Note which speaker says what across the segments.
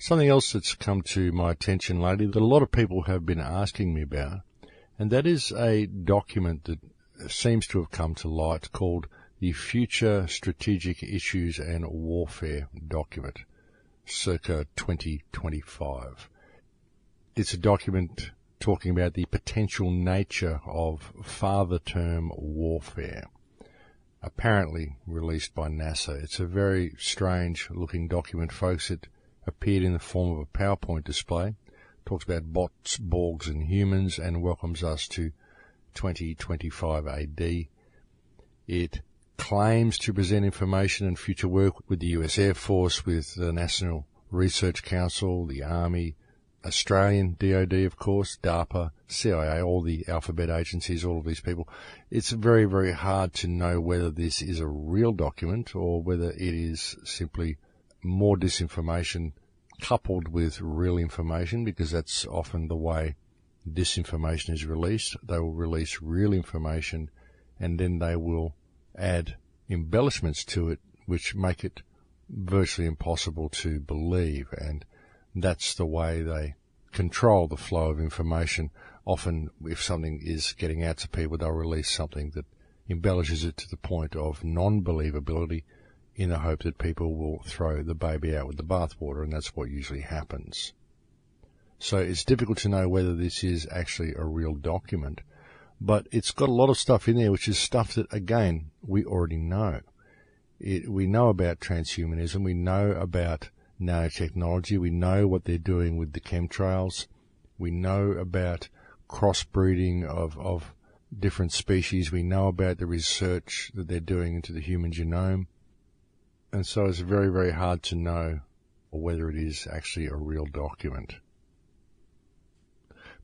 Speaker 1: Something else that's come to my attention lately that a lot of people have been asking me about, and that is a document that seems to have come to light called the Future Strategic Issues and Warfare document, Circa 2025. It's a document talking about the potential nature of father-term warfare, apparently released by NASA. It's a very strange-looking document, folks. It appeared in the form of a PowerPoint display, talks about bots, Borgs and humans, and welcomes us to 2025 AD. It claims to present information and future work with the US Air Force, with the National Research Council, the Army, Australian DOD, of course, DARPA, CIA, all the alphabet agencies, all of these people. It's very, very hard to know whether this is a real document or whether it is simply more disinformation coupled with real information, because that's often the way disinformation is released. They will release real information and then they will add embellishments to it which make it virtually impossible to believe, and that's the way they control the flow of information. Often, if something is getting out to people, they'll release something that embellishes it to the point of non-believability in the hope that people will throw the baby out with the bathwater, and that's what usually happens. So it's difficult to know whether this is actually a real document, but it's got a lot of stuff in there which is stuff that, again, we already know. We know about transhumanism, we know about nanotechnology, we know what they're doing with the chemtrails, we know about crossbreeding of different species, we know about the research that they're doing into the human genome, and so it's very, very hard to know whether it is actually a real document.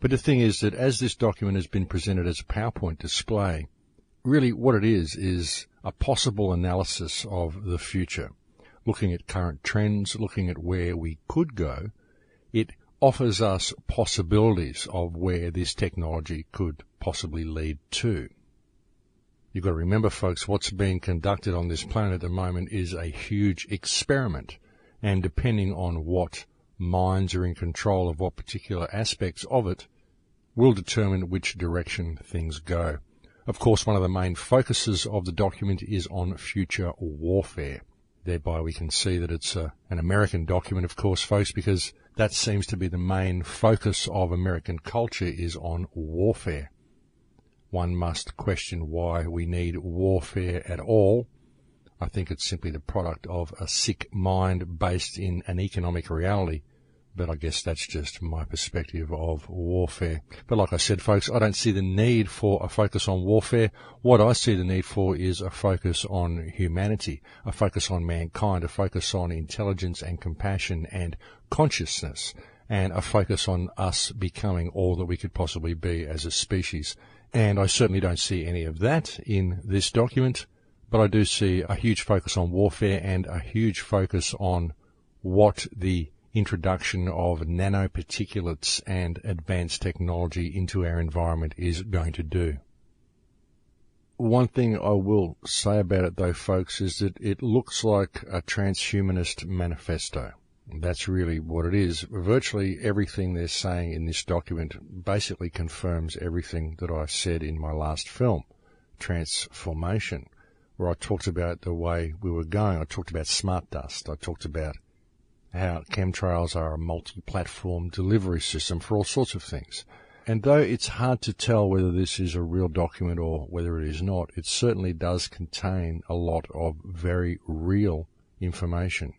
Speaker 1: But the thing is that as this document has been presented as a PowerPoint display, really what it is a possible analysis of the future. Looking at current trends, looking at where we could go, it offers us possibilities of where this technology could possibly lead to. You've got to remember, folks, what's being conducted on this planet at the moment is a huge experiment, and depending on what minds are in control of what particular aspects of it will determine which direction things go. Of course, one of the main focuses of the document is on future warfare. Thereby we can see that it's an American document, of course, folks, because that seems to be the main focus of American culture, is on warfare. One must question why we need warfare at all. I think it's simply the product of a sick mind based in an economic reality. But I guess that's just my perspective of warfare. But like I said, folks, I don't see the need for a focus on warfare. What I see the need for is a focus on humanity, a focus on mankind, a focus on intelligence and compassion and consciousness, and a focus on us becoming all that we could possibly be as a species. And I certainly don't see any of that in this document, but I do see a huge focus on warfare and a huge focus on what the introduction of nanoparticulates and advanced technology into our environment is going to do. One thing I will say about it, though, folks, is that it looks like a transhumanist manifesto. That's really what it is. Virtually everything they're saying in this document basically confirms everything that I said in my last film, Transformation, where I talked about the way we were going. I talked about smart dust. I talked about how chemtrails are a multi-platform delivery system for all sorts of things. And though it's hard to tell whether this is a real document or whether it is not, it certainly does contain a lot of very real information.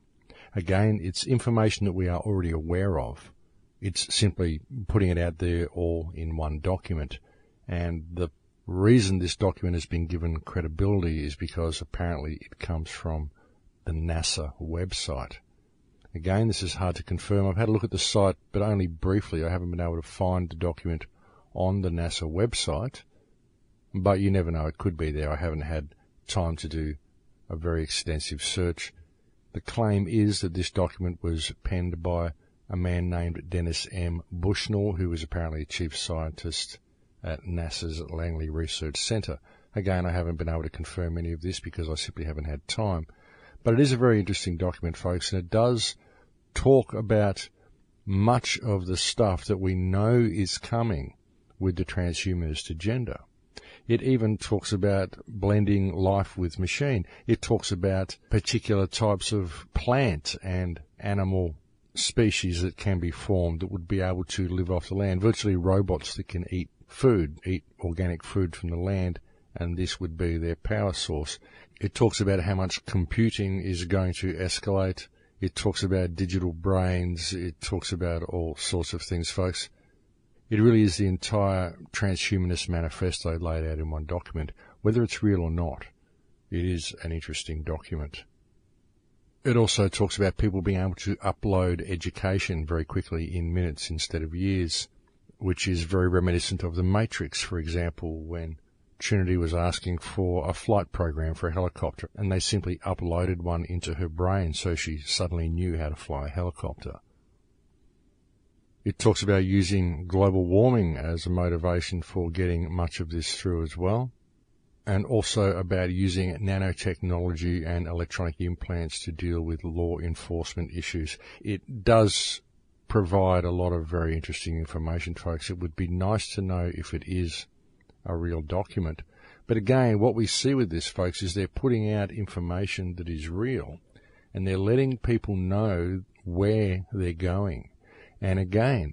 Speaker 1: Again, it's information that we are already aware of. It's simply putting it out there all in one document. And the reason this document has been given credibility is because apparently it comes from the NASA website. Again, this is hard to confirm. I've had a look at the site, but only briefly. I haven't been able to find the document on the NASA website, but you never know. It could be there. I haven't had time to do a very extensive search. The claim is that this document was penned by a man named Dennis M. Bushnell, who is apparently a chief scientist at NASA's Langley Research Center. Again, I haven't been able to confirm any of this because I simply haven't had time. But it is a very interesting document, folks, and it does talk about much of the stuff that we know is coming with the transhumanist agenda. It even talks about blending life with machine. It talks about particular types of plant and animal species that can be formed that would be able to live off the land, virtually robots that can eat food, eat organic food from the land, and this would be their power source. It talks about how much computing is going to escalate. It talks about digital brains. It talks about all sorts of things, folks. It really is the entire transhumanist manifesto laid out in one document. Whether it's real or not, it is an interesting document. It also talks about people being able to upload education very quickly in minutes instead of years, which is very reminiscent of the Matrix, for example, when Trinity was asking for a flight program for a helicopter, and they simply uploaded one into her brain so she suddenly knew how to fly a helicopter. It talks about using global warming as a motivation for getting much of this through as well, and also about using nanotechnology and electronic implants to deal with law enforcement issues. It does provide a lot of very interesting information, folks. It would be nice to know if it is a real document. But again, what we see with this, folks, is they're putting out information that is real, and they're letting people know where they're going. And again,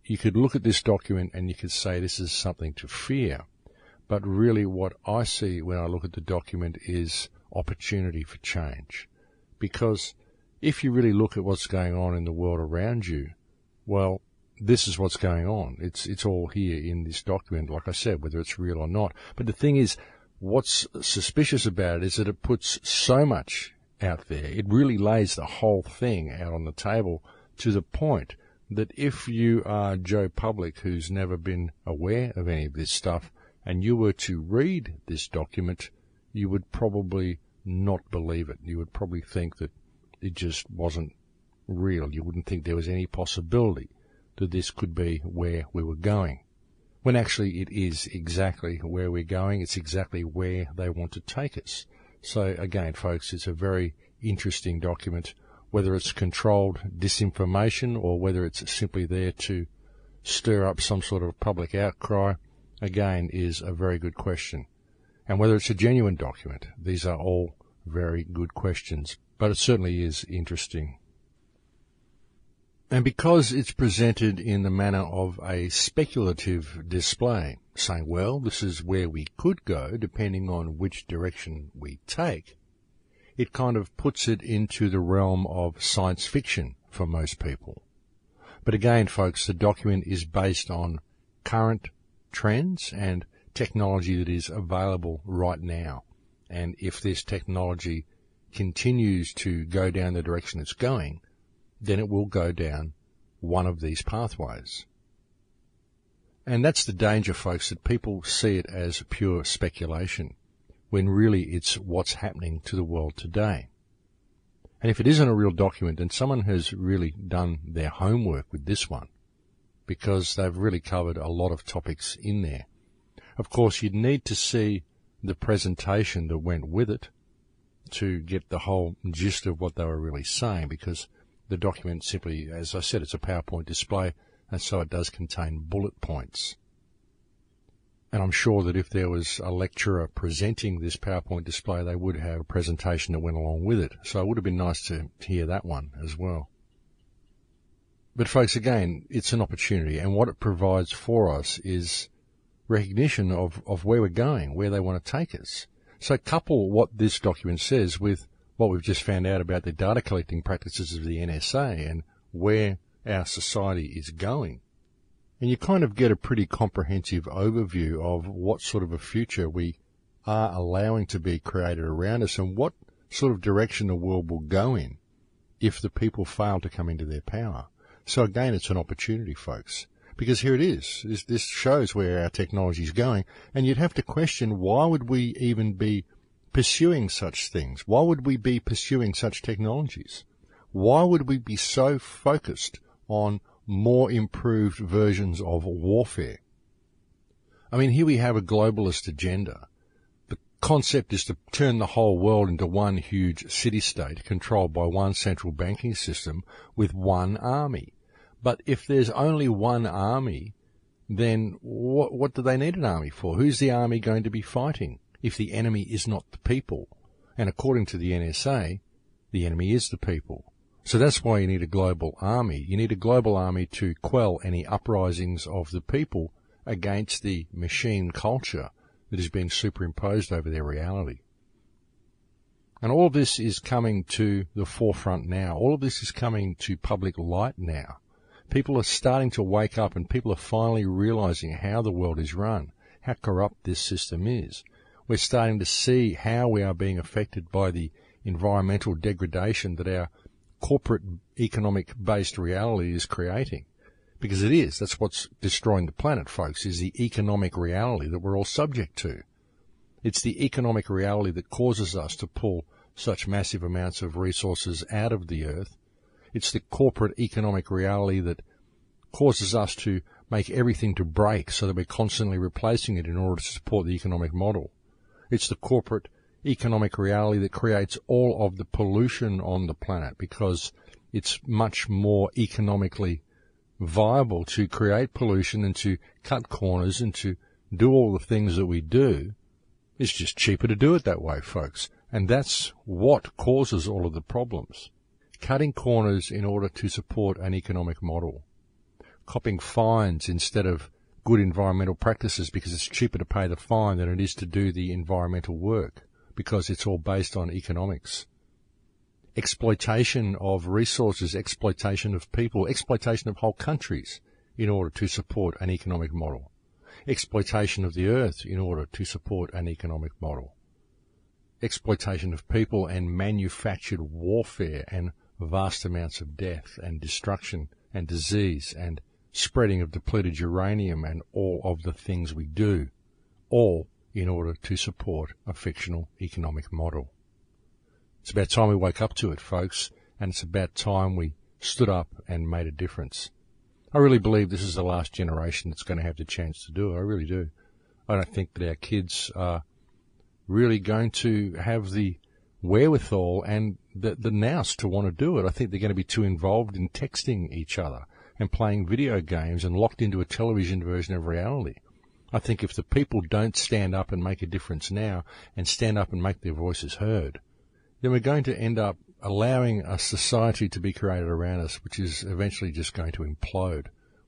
Speaker 1: you could look at this document and you could say this is something to fear. But really what I see when I look at the document is opportunity for change. Because if you really look at what's going on in the world around you, well, this is what's going on. It's all here in this document, like I said, whether it's real or not. But the thing is, what's suspicious about it is that it puts so much out there. It really lays the whole thing out on the table to the point that if you are Joe Public, who's never been aware of any of this stuff, and you were to read this document, you would probably not believe it. You would probably think that it just wasn't real. You wouldn't think there was any possibility that this could be where we were going. When actually it is exactly where we're going. It's exactly where they want to take us. So again, folks, it's a very interesting document. Whether it's controlled disinformation or whether it's simply there to stir up some sort of public outcry, again, is a very good question. And whether it's a genuine document, these are all very good questions. But it certainly is interesting. And because it's presented in the manner of a speculative display, saying, well, this is where we could go depending on which direction we take, it kind of puts it into the realm of science fiction for most people. But again, folks, the document is based on current trends and technology that is available right now. And if this technology continues to go down the direction it's going, then it will go down one of these pathways. And that's the danger, folks, that people see it as pure speculation, when really it's what's happening to the world today. And if it isn't a real document, then someone has really done their homework with this one, because they've really covered a lot of topics in there. Of course, you'd need to see the presentation that went with it to get the whole gist of what they were really saying, because the document simply, as I said, it's a PowerPoint display, and so it does contain bullet points. And I'm sure that if there was a lecturer presenting this PowerPoint display, they would have a presentation that went along with it. So it would have been nice to hear that one as well. But folks, again, it's an opportunity, and what it provides for us is recognition of where we're going, where they want to take us. So couple what this document says with what we've just found out about the data collecting practices of the NSA and where our society is going, and you kind of get a pretty comprehensive overview of what sort of a future we are allowing to be created around us and what sort of direction the world will go in if the people fail to come into their power. So again, it's an opportunity, folks, because here it is. This shows where our technology is going, and you'd have to question, why would we even be pursuing such things? Why would we be pursuing such technologies? Why would we be so focused on more improved versions of warfare? I mean, here we have a globalist agenda. The concept is to turn the whole world into one huge city-state controlled by one central banking system with one army. But if there's only one army, then what do they need an army for? Who's the army going to be fighting if the enemy is not the people? And according to the NSA, the enemy is the people. So that's why you need a global army. You need a global army to quell any uprisings of the people against the machine culture that is being superimposed over their reality. And all of this is coming to the forefront now. All of this is coming to public light now. People are starting to wake up, and people are finally realizing how the world is run, how corrupt this system is. We're starting to see how we are being affected by the environmental degradation that our corporate economic-based reality is creating. Because it is. That's what's destroying the planet, folks, is the economic reality that we're all subject to. It's the economic reality that causes us to pull such massive amounts of resources out of the earth. It's the corporate economic reality that causes us to make everything to break so that we're constantly replacing it in order to support the economic model. It's the corporate economic reality that creates all of the pollution on the planet, because it's much more economically viable to create pollution and to cut corners and to do all the things that we do. It's just cheaper to do it that way, folks. And that's what causes all of the problems. Cutting corners in order to support an economic model. Copping fines instead of good environmental practices because it's cheaper to pay the fine than it is to do the environmental work, because it's all based on economics. Exploitation of resources, exploitation of people, exploitation of whole countries in order to support an economic model. Exploitation of the earth in order to support an economic model. Exploitation of people and manufactured warfare and vast amounts of death and destruction and disease and spreading of depleted uranium and all of the things we do, all in order to support a fictional economic model. It's about time we woke up to it, folks, and it's about time we stood up and made a difference. I really believe this is the last generation that's going to have the chance to do it. I really do. I don't think that our kids are really going to have the wherewithal and the nous to want to do it. I think they're going to be too involved in texting each other and playing video games and locked into a television version of reality. I think if the people don't stand up and make a difference now and stand up and make their voices heard, then we're going to end up allowing a society to be created around us which is eventually just going to implode.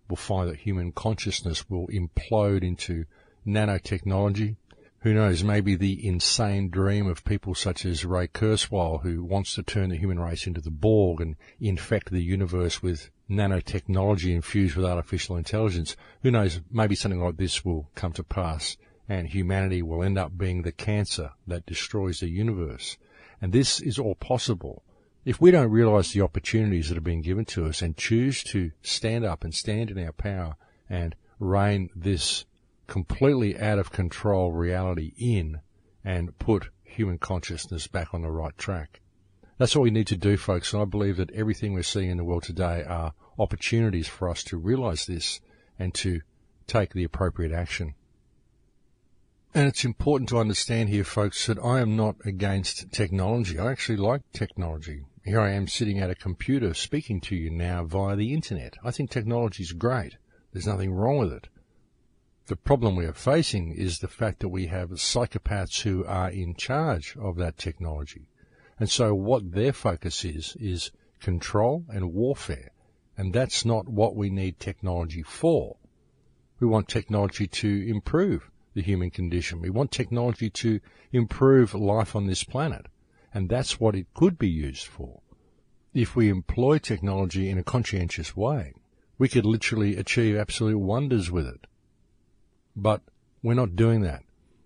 Speaker 1: We'll find that human consciousness will implode into nanotechnology. Who knows, maybe the insane dream of people such as Ray Kurzweil, who wants to turn the human race into the Borg and infect the universe with nanotechnology infused with artificial intelligence. Who knows, maybe something like this will come to pass and humanity will end up being the cancer that destroys the universe. And this is all possible if we don't realize the opportunities that are being given to us and choose to stand up and stand in our power and rein this completely out of control reality in and put human consciousness back on the right track. That's what we need to do, folks, and I believe that everything we're seeing in the world today are opportunities for us to realize this and to take the appropriate action. And it's important to understand here, folks, that I am not against technology. I actually like technology. Here I am sitting at a computer speaking to you now via the internet. I think technology is great. There's nothing wrong with it. The problem we are facing is the fact that we have psychopaths who are in charge of that technology. And so what their focus is control and warfare. And that's not what we need technology for. We want technology to improve the human condition. We want technology to improve life on this planet. And that's what it could be used for. If we employ technology in a conscientious way, we could literally achieve absolute wonders with it. But we're not doing that.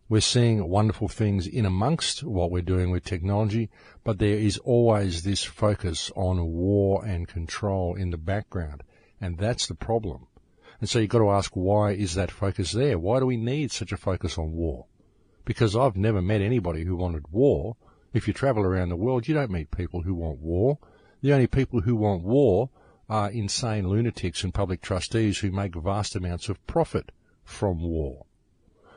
Speaker 1: We're seeing wonderful things in amongst what we're doing with technology, but there is always this focus on war and control in the background, and that's the problem. And so you've got to ask, why is that focus there? Why do we need such a focus on war? Because I've never met anybody who wanted war. If you travel around the world, you don't meet people who want war. The only people who want war are insane lunatics and public trustees who make vast amounts of profit from war.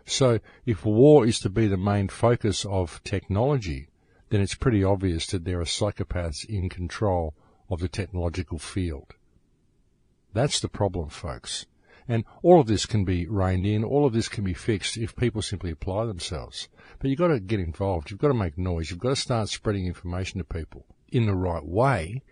Speaker 1: So if war is to be the main focus of technology, then it's pretty obvious that there are psychopaths in control of the technological field. That's the problem, folks. And all of this can be reined in, all of this can be fixed if people simply apply themselves. But you've got to get involved, you've got to make noise, you've got to start spreading information to people in the right way.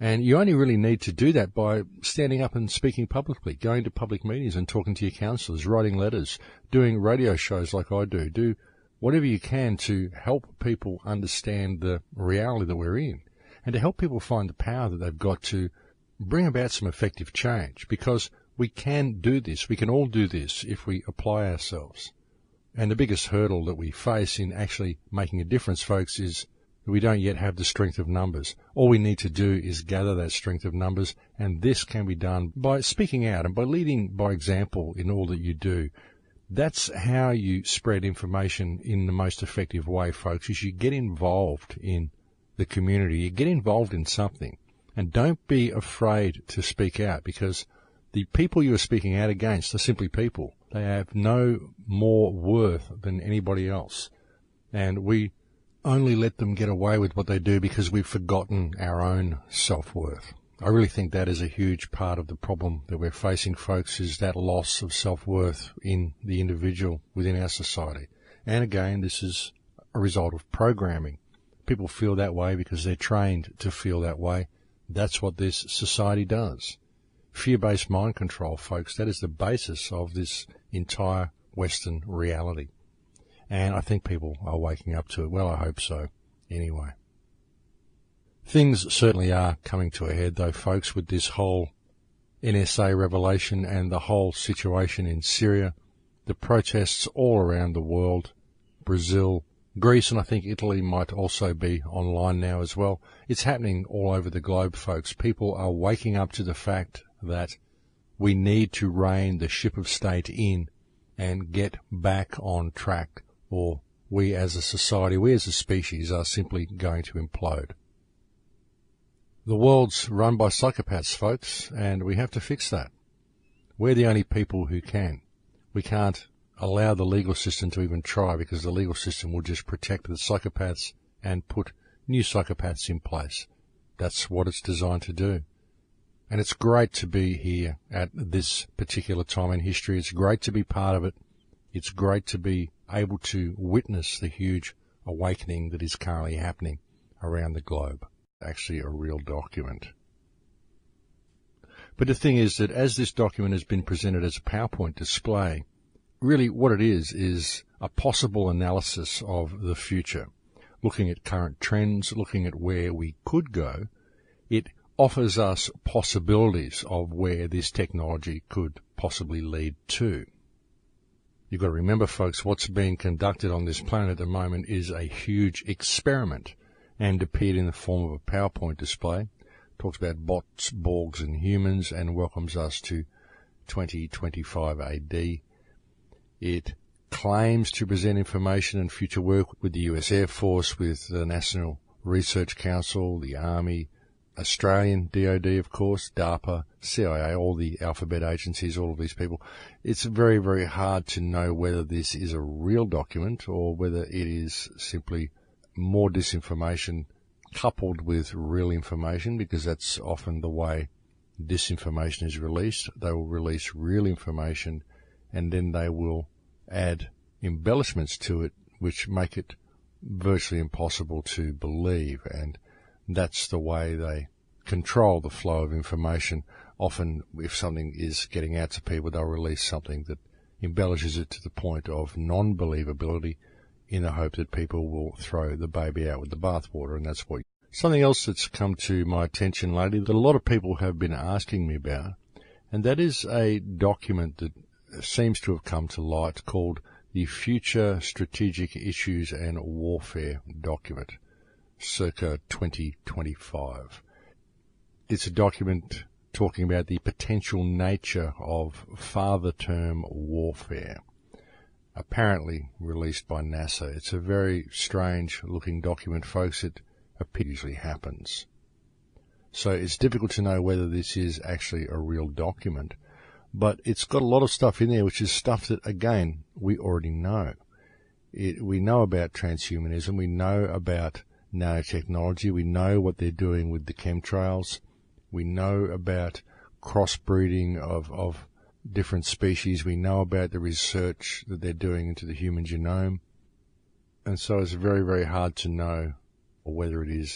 Speaker 1: And you only really need to do that by standing up and speaking publicly, going to public meetings and talking to your counsellors, writing letters, doing radio shows like I do. Do whatever you can to help people understand the reality that we're in and to help people find the power that they've got to bring about some effective change, because we can do this. We can all do this if we apply ourselves. And the biggest hurdle that we face in actually making a difference, folks, is that we don't yet have the strength of numbers. All we need to do is gather that strength of numbers, and this can be done by speaking out and by leading by example in all that you do. That's how you spread information in the most effective way, folks, is you get involved in the community. You get involved in something. And don't be afraid to speak out, because the people you are speaking out against are simply people. They have no more worth than anybody else. And we only let them get away with what they do because we've forgotten our own self-worth. I really think that is a huge part of the problem that we're facing, folks, is that loss of self-worth in the individual within our society. And again, this is a result of programming. People feel that way because they're trained to feel that way. That's what this society does. Fear-based mind control, folks, that is the basis of this entire Western reality. And I think people are waking up to it. Well, I hope so. Anyway. Things certainly are coming to a head, though, folks, with this whole NSA revelation and the whole situation in Syria, the protests all around the world, Brazil, Greece, and I think Italy might also be online now as well. It's happening all over the globe, folks. People are waking up to the fact that we need to rein the ship of state in and get back on track, or we as a society, we as a species are simply going to implode. The world's run by psychopaths, folks, and we have to fix that. We're the only people who can. We can't allow the legal system to even try, because the legal system will just protect the psychopaths and put new psychopaths in place. That's what it's designed to do. And it's great to be here at this particular time in history. It's great to be part of it. It's great to be able to witness the huge awakening that is currently happening around the globe. Actually a real document. But the thing is that as this document has been presented as a PowerPoint display, really what it is a possible analysis of the future, looking at current trends, looking at where we could go. It offers us possibilities of where this technology could possibly lead to. You've got to remember, folks, what's being conducted on this planet at the moment is a huge experiment, and appeared in the form of a PowerPoint display. Talks about bots, borgs and humans, and welcomes us to 2025 AD. It claims to present information and future work with the US Air Force, with the National Research Council, the Army, Australian DOD, of course, DARPA, CIA, all the alphabet agencies, all of these people. It's very, very hard to know whether this is a real document or whether it is simply more disinformation coupled with real information, because that's often the way disinformation is released. They will release real information and then they will add embellishments to it which make it virtually impossible to believe, and that's the way they control the flow of information. Often if something is getting out to people, they'll release something that embellishes it to the point of non-believability, in the hope that people will throw the baby out with the bathwater, and that's what. Something else that's come to my attention lately that a lot of people have been asking me about, and that is a document that seems to have come to light called the Future Strategic Issues and Warfare Document, Circa 2025. It's a document talking about the potential nature of father-term warfare, apparently released by NASA. It's a very strange-looking document, folks. It usually happens. So it's difficult to know whether this is actually a real document. But it's got a lot of stuff in there, which is stuff that, again, we already know. We know about transhumanism. We know about nanotechnology. We know what they're doing with the chemtrails. We know about crossbreeding of different species. We know about the research that they're doing into the human genome. And so it's very, very hard to know whether it is